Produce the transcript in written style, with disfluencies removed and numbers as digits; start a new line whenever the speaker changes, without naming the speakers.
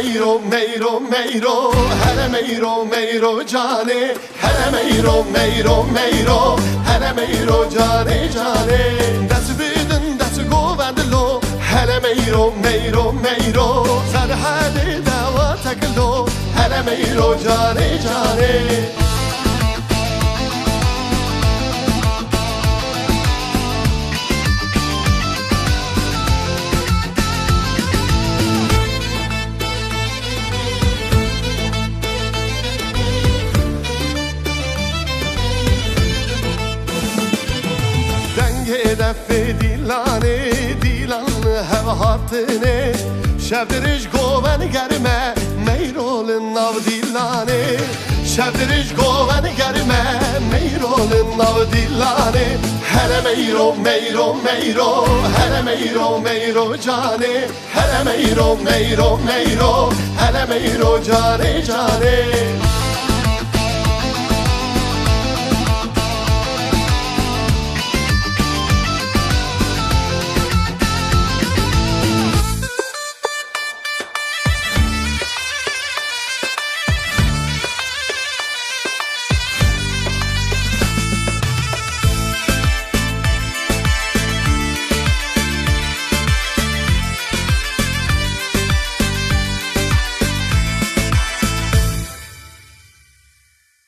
میرو میرو میرو هر میرو میرو جانه هر میرو میرو میرو هر میرو جانه جانه دست بدن دست گووندلو هر میرو میرو میرو سرحد دوا تکلو هر میرو جانه جانه دفه دیلانه دیلان هوا هاتنه شب درش گوون گرمه میرول ناو دیلانه شب درش گوون گرمه میرول ناو دیلانه هر میرو میرو میرو هر میرو میرو جانه هر میرو میرو میرو هر میرو جانه جانه